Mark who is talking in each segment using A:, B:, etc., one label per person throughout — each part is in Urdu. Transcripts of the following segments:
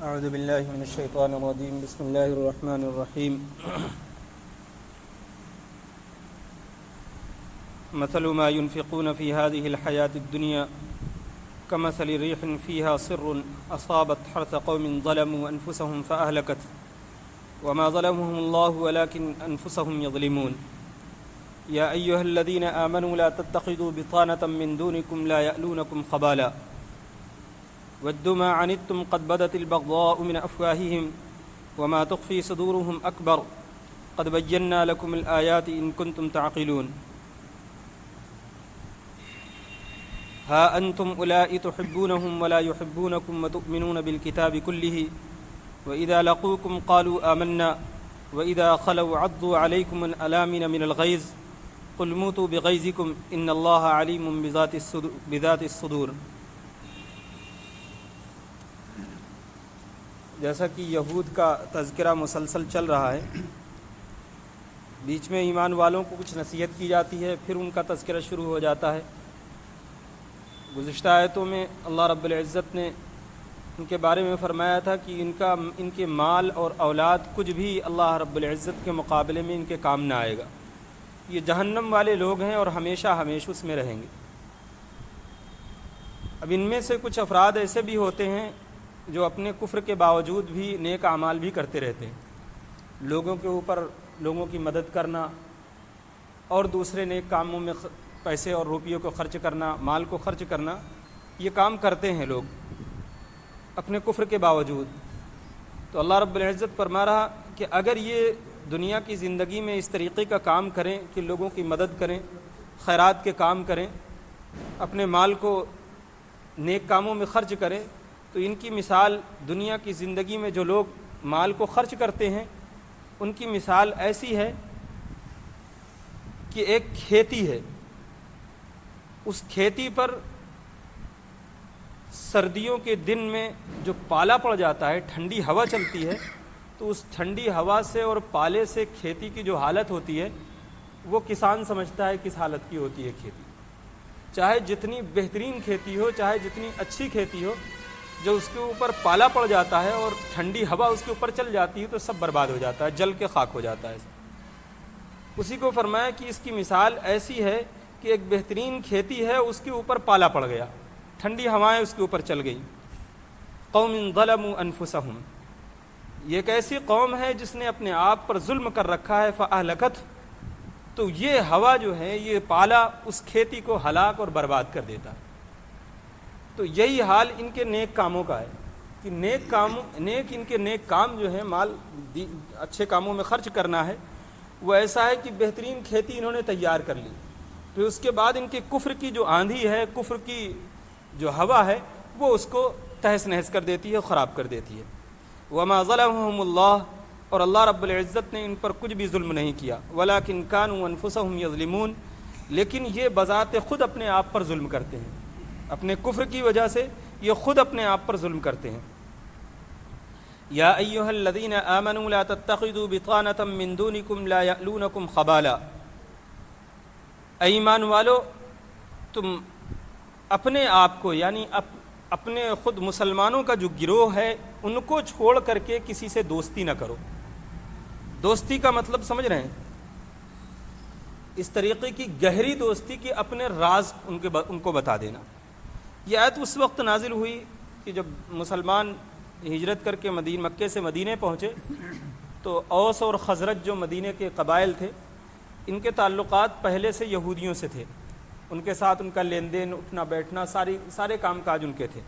A: اعوذ باللہ من الشیطان الرجیم بسم اللہ الرحمن الرحیم مثل ما ينفقون في هذه الحياة الدنيا كمثل ريح فيها صر أصابت حرث قوم ظلموا أنفسهم فأهلكت وما ظلمهم الله ولكن أنفسهم يظلمون يا أيها الذين آمنوا لا تتخذوا بطانة من دونكم لا يألونكم خبالا ودوا ما عنتم قد بدت البغضاء من أفواههم وما تخفي صدورهم أكبر قد بينا لكم الآيات إن كنتم تعقلون ها أنتم أولئك تحبونهم ولا يحبونكم وتؤمنون بالكتاب كله وإذا لقوكم قالوا آمنا وإذا خلوا عضوا عليكم الأنامل من الغيظ قل موتوا بغيظكم إن الله عليم بذات الصدور۔ جیسا کہ یہود کا تذکرہ مسلسل چل رہا ہے، بیچ میں ایمان والوں کو کچھ نصیحت کی جاتی ہے، پھر ان کا تذکرہ شروع ہو جاتا ہے۔ گزشتہ آیتوں میں اللہ رب العزت نے ان کے بارے میں فرمایا تھا کہ ان کے مال اور اولاد کچھ بھی اللہ رب العزت کے مقابلے میں ان کے کام نہ آئے گا، یہ جہنم والے لوگ ہیں اور ہمیشہ اس میں رہیں گے۔ اب ان میں سے کچھ افراد ایسے بھی ہوتے ہیں جو اپنے کفر کے باوجود بھی نیک اعمال بھی کرتے رہتے ہیں، لوگوں کے اوپر لوگوں کی مدد کرنا اور دوسرے نیک کاموں میں پیسے اور روپیوں کو خرچ کرنا، مال کو خرچ کرنا، یہ کام کرتے ہیں لوگ اپنے کفر کے باوجود۔ تو اللہ رب العزت فرما رہا کہ اگر یہ دنیا کی زندگی میں اس طریقے کا کام کریں کہ لوگوں کی مدد کریں، خیرات کے کام کریں، اپنے مال کو نیک کاموں میں خرچ کریں، تو ان کی مثال دنیا کی زندگی میں جو لوگ مال کو خرچ کرتے ہیں ان کی مثال ایسی ہے کہ ایک کھیتی ہے، اس کھیتی پر سردیوں کے دن میں جو پالا پڑ جاتا ہے، ٹھنڈی ہوا چلتی ہے، تو اس ٹھنڈی ہوا سے اور پالے سے کھیتی کی جو حالت ہوتی ہے وہ کسان سمجھتا ہے کس حالت کی ہوتی ہے کھیتی۔ چاہے جتنی بہترین کھیتی ہو، چاہے جتنی اچھی کھیتی ہو، جو اس کے اوپر پالا پڑ جاتا ہے اور ٹھنڈی ہوا اس کے اوپر چل جاتی ہے تو سب برباد ہو جاتا ہے، جل کے خاک ہو جاتا ہے۔ اسی کو فرمایا کہ اس کی مثال ایسی ہے کہ ایک بہترین کھیتی ہے، اس کے اوپر پالا پڑ گیا، ٹھنڈی ہوائیں اس کے اوپر چل گئی۔ قوم ظلموا انفسهم، یہ ایک ایسی قوم ہے جس نے اپنے آپ پر ظلم کر رکھا ہے، فاہلکت، تو یہ ہوا جو ہے، یہ پالا اس کھیتی کو ہلاک اور برباد کر دیتا ہے۔ تو یہی حال ان کے نیک کاموں کا ہے کہ ان کے نیک کام جو ہے، مال اچھے کاموں میں خرچ کرنا ہے، وہ ایسا ہے کہ بہترین کھیتی انہوں نے تیار کر لی، پھر اس کے بعد ان کے کفر کی جو آندھی ہے، کفر کی جو ہوا ہے، وہ اس کو تہس نہس کر دیتی ہے، خراب کر دیتی ہے۔ وما ظلمهم اللہ، اور اللہ رب العزت نے ان پر کچھ بھی ظلم نہیں کیا، ولکن کانوا انفسهم یظلمون، لیکن یہ بذات خود اپنے آپ پر ظلم کرتے ہیں، اپنے کفر کی وجہ سے یہ خود اپنے آپ پر ظلم کرتے ہیں۔ یا ایھا الذین آمنوا لا تتخذوا بطانة من دونکم لا یألونکم خبالا، اے ایمان والو، تم اپنے آپ کو، یعنی اپنے خود مسلمانوں کا جو گروہ ہے ان کو چھوڑ کر کے کسی سے دوستی نہ کرو۔ دوستی کا مطلب سمجھ رہے ہیں؟ اس طریقے کی گہری دوستی کہ اپنے راز ان کو بتا دینا۔ یہ آیت اس وقت نازل ہوئی کہ جب مسلمان ہجرت کر کے مکے سے مدینے پہنچے تو اوس اور خزرج جو مدینے کے قبائل تھے، ان کے تعلقات پہلے سے یہودیوں سے تھے، ان کے ساتھ ان کا لین دین، اٹھنا بیٹھنا، سارے کام کاج ان کے تھے،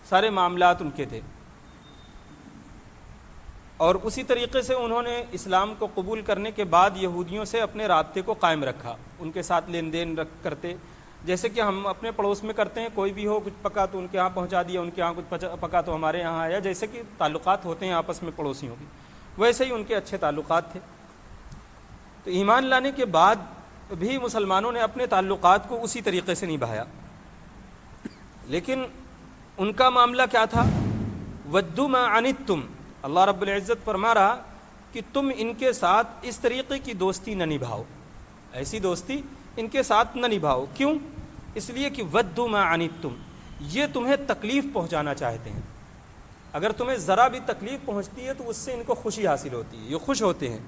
A: سارے معاملات ان کے تھے، اور اسی طریقے سے انہوں نے اسلام کو قبول کرنے کے بعد یہودیوں سے اپنے رابطے کو قائم رکھا، ان کے ساتھ لین دین کرتے، جیسے کہ ہم اپنے پڑوس میں کرتے ہیں، کوئی بھی ہو کچھ پکا تو ان کے ہاں پہنچا دیا، ان کے ہاں کچھ پکا تو ہمارے یہاں آیا، جیسے کہ تعلقات ہوتے ہیں آپس میں پڑوسیوں کی، ویسے ہی ان کے اچھے تعلقات تھے۔ تو ایمان لانے کے بعد بھی مسلمانوں نے اپنے تعلقات کو اسی طریقے سے نبھایا، لیکن ان کا معاملہ کیا تھا؟ ودوا ما عنتم، اللہ رب العزت فرما رہا کہ تم ان کے ساتھ اس طریقے کی دوستی نہ نبھاؤ، ایسی دوستی ان کے ساتھ نہ نبھاؤ۔ کیوں؟ اس لیے کہ ودوا ما عنتم، یہ تمہیں تکلیف پہنچانا چاہتے ہیں، اگر تمہیں ذرا بھی تکلیف پہنچتی ہے تو اس سے ان کو خوشی حاصل ہوتی ہے، یہ خوش ہوتے ہیں۔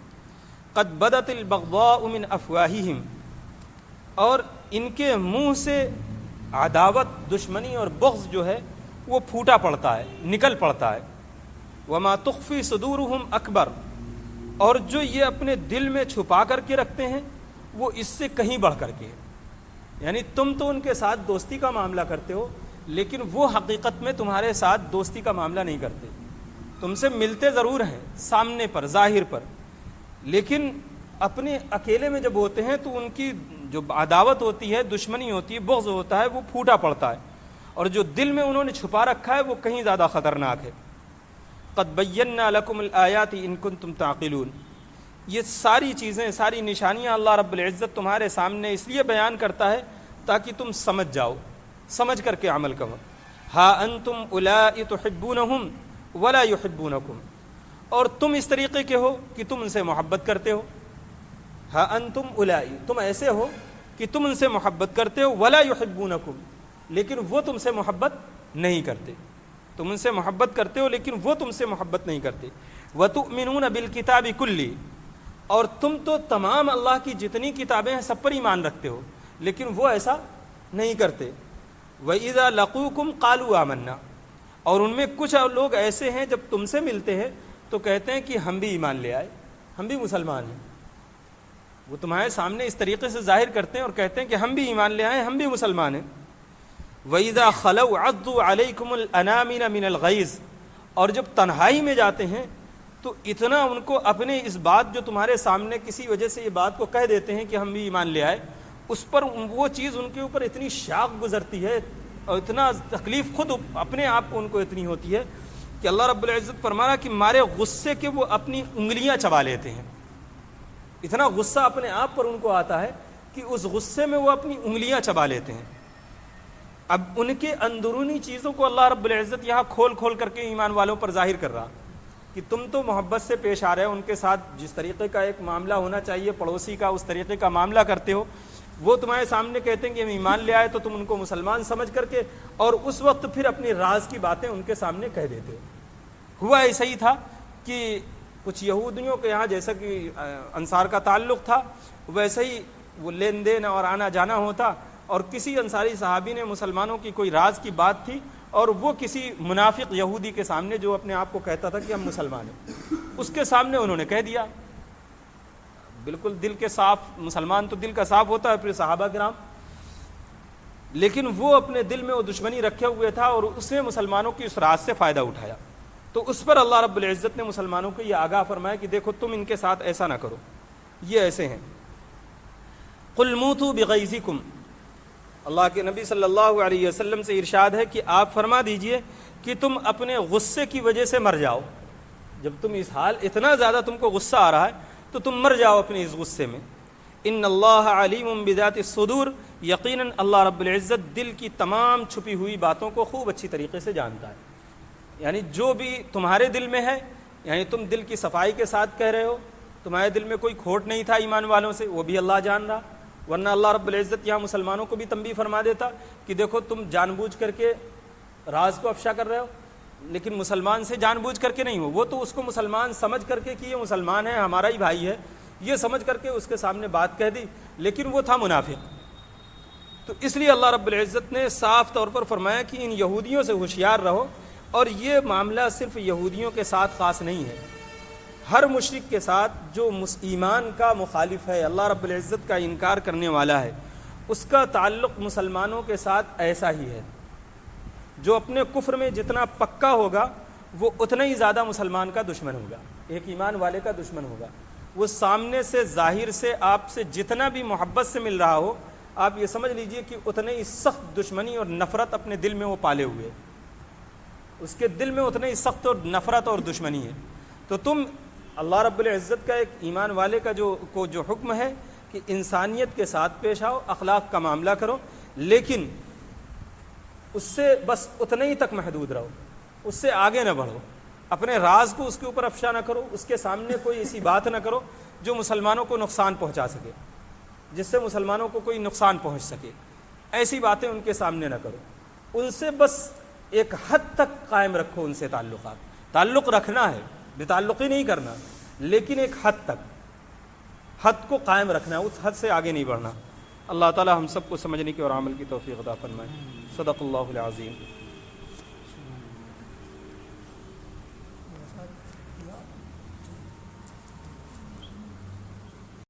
A: قد بدت البغضاء من افواہہم، اور ان کے منہ سے عداوت، دشمنی اور بغض جو ہے وہ پھوٹا پڑتا ہے، نکل پڑتا ہے۔ وما تخفی صدورہم اکبر، اور جو یہ اپنے دل میں چھپا کر کے رکھتے ہیں وہ اس سے کہیں بڑھ کر کے ہے۔ یعنی تم تو ان کے ساتھ دوستی کا معاملہ کرتے ہو، لیکن وہ حقیقت میں تمہارے ساتھ دوستی کا معاملہ نہیں کرتے، تم سے ملتے ضرور ہیں سامنے پر، ظاہر پر، لیکن اپنے اکیلے میں جب ہوتے ہیں تو ان کی جو عداوت ہوتی ہے، دشمنی ہوتی ہے، بغض ہوتا ہے، وہ پھوٹا پڑتا ہے، اور جو دل میں انہوں نے چھپا رکھا ہے وہ کہیں زیادہ خطرناک ہے۔ قد بینا لکم الآیات ان کنتم تعقلون، یہ ساری چیزیں، ساری نشانیاں اللہ رب العزت تمہارے سامنے اس لیے بیان کرتا ہے تاکہ تم سمجھ جاؤ، سمجھ کر کے عمل کرو۔ ہا انتم اولائی تحبونہم ولا یحبونکم، اور تم اس طریقے کے ہو کہ تم ان سے محبت کرتے ہو۔ ہا انتم اولائی، تم ایسے ہو کہ تم ان سے محبت کرتے ہو، ولا یحبونکم، لیکن وہ تم سے محبت نہیں کرتے۔ تم ان سے محبت کرتے ہو لیکن وہ تم سے محبت نہیں کرتے۔ وتؤمنون بالکتاب کلی، اور تم تو تمام اللہ کی جتنی کتابیں ہیں سب پر ایمان رکھتے ہو، لیکن وہ ایسا نہیں کرتے۔ وَإِذَا لَقُوكُمْ قَالُوا آمَنَّا، اور ان میں کچھ لوگ ایسے ہیں جب تم سے ملتے ہیں تو کہتے ہیں کہ ہم بھی ایمان لے آئے، ہم بھی مسلمان ہیں۔ وہ تمہارے سامنے اس طریقے سے ظاہر کرتے ہیں اور کہتے ہیں کہ ہم بھی ایمان لے آئے، ہم بھی مسلمان ہیں۔ وَإِذَا خَلَوْا عَضُّوا عَلَيْكُمُ الْأَنَامِنَ مِنَ الْغَيْظِ، اور جب تنہائی میں جاتے ہیں تو اتنا ان کو اپنے اس بات، جو تمہارے سامنے کسی وجہ سے یہ بات کو کہہ دیتے ہیں کہ ہم بھی ایمان لے آئے، اس پر وہ چیز ان کے اوپر اتنی شاق گزرتی ہے اور اتنا تکلیف خود اپنے آپ کو ان کو اتنی ہوتی ہے کہ اللہ رب العزت فرمانا کہ مارے غصے کے وہ اپنی انگلیاں چبا لیتے ہیں۔ اتنا غصہ اپنے آپ پر ان کو آتا ہے کہ اس غصے میں وہ اپنی انگلیاں چبا لیتے ہیں۔ اب ان کے اندرونی چیزوں کو اللہ رب العزت یہاں کھول کھول کر کے ایمان والوں پر ظاہر کر رہا کہ تم تو محبت سے پیش آ رہے ہو، ان کے ساتھ جس طریقے کا ایک معاملہ ہونا چاہیے پڑوسی کا، اس طریقے کا معاملہ کرتے ہو۔ وہ تمہارے سامنے کہتے ہیں کہ ہم ایمان لے آئے تو تم ان کو مسلمان سمجھ کر کے، اور اس وقت پھر اپنی راز کی باتیں ان کے سامنے کہہ دیتے ہو۔ ہوا ایسا ہی تھا کہ کچھ یہودیوں کے یہاں جیسا کہ انصار کا تعلق تھا، ویسے ہی وہ لین دین اور آنا جانا ہوتا، اور کسی انصاری صحابی نے مسلمانوں کی کوئی راز کی بات تھی اور وہ کسی منافق یہودی کے سامنے، جو اپنے آپ کو کہتا تھا کہ ہم مسلمان ہیں، اس کے سامنے انہوں نے کہہ دیا، بالکل دل کے صاف، مسلمان تو دل کا صاف ہوتا ہے پھر صحابہ کرام، لیکن وہ اپنے دل میں وہ دشمنی رکھے ہوئے تھا اور اس نے مسلمانوں کی اس راز سے فائدہ اٹھایا۔ تو اس پر اللہ رب العزت نے مسلمانوں کو یہ آگاہ فرمایا کہ دیکھو تم ان کے ساتھ ایسا نہ کرو، یہ ایسے ہیں۔ قل موتوا بغیظکم، اللہ کے نبی صلی اللہ علیہ وسلم سے ارشاد ہے کہ آپ فرما دیجئے کہ تم اپنے غصے کی وجہ سے مر جاؤ۔ جب تم اس حال، اتنا زیادہ تم کو غصہ آ رہا ہے تو تم مر جاؤ اپنے اس غصے میں۔ ان اللہ علیم بذات الصدور، یقیناً اللہ رب العزت دل کی تمام چھپی ہوئی باتوں کو خوب اچھی طریقے سے جانتا ہے۔ یعنی جو بھی تمہارے دل میں ہے، یعنی تم دل کی صفائی کے ساتھ کہہ رہے ہو، تمہارے دل میں کوئی کھوٹ نہیں تھا ایمان والوں سے، وہ بھی اللہ جان رہا، ورنہ اللہ رب العزت یہاں مسلمانوں کو بھی تنبیہ فرما دیتا کہ دیکھو تم جان بوجھ کر کے راز کو افشا کر رہے ہو، لیکن مسلمان سے جان بوجھ کر کے نہیں ہو، وہ تو اس کو مسلمان سمجھ کر کے کہ یہ مسلمان ہے، ہمارا ہی بھائی ہے، یہ سمجھ کر کے اس کے سامنے بات کہہ دی، لیکن وہ تھا منافق۔ تو اس لیے اللہ رب العزت نے صاف طور پر فرمایا کہ ان یہودیوں سے ہوشیار رہو، اور یہ معاملہ صرف یہودیوں کے ساتھ خاص نہیں ہے، ہر مشرک کے ساتھ جو ایمان کا مخالف ہے، اللہ رب العزت کا انکار کرنے والا ہے، اس کا تعلق مسلمانوں کے ساتھ ایسا ہی ہے۔ جو اپنے کفر میں جتنا پکا ہوگا وہ اتنا ہی زیادہ مسلمان کا دشمن ہوگا، ایک ایمان والے کا دشمن ہوگا۔ وہ سامنے سے، ظاہر سے آپ سے جتنا بھی محبت سے مل رہا ہو، آپ یہ سمجھ لیجئے کہ اتنے ہی سخت دشمنی اور نفرت اپنے دل میں وہ پالے ہوئے ہے، اس کے دل میں اتنے ہی سخت اور نفرت اور دشمنی ہے۔ تو تم اللہ رب العزت کا ایک ایمان والے کا جو حکم ہے کہ انسانیت کے ساتھ پیش آؤ، اخلاق کا معاملہ کرو، لیکن اس سے بس اتنے ہی تک محدود رہو، اس سے آگے نہ بڑھو، اپنے راز کو اس کے اوپر افشا نہ کرو، اس کے سامنے کوئی ایسی بات نہ کرو جو مسلمانوں کو نقصان پہنچا سکے، جس سے مسلمانوں کو کوئی نقصان پہنچ سکے، ایسی باتیں ان کے سامنے نہ کرو، ان سے بس ایک حد تک قائم رکھو ان سے تعلقات، تعلق رکھنا ہے، بے تعلقی نہیں کرنا، لیکن ایک حد تک، حد کو قائم رکھنا ہے، اس حد سے آگے نہیں بڑھنا۔ اللہ تعالی ہم سب کو سمجھنے کی اور عمل کی توفیق عطا فرمائے۔ صدق اللہ العظیم۔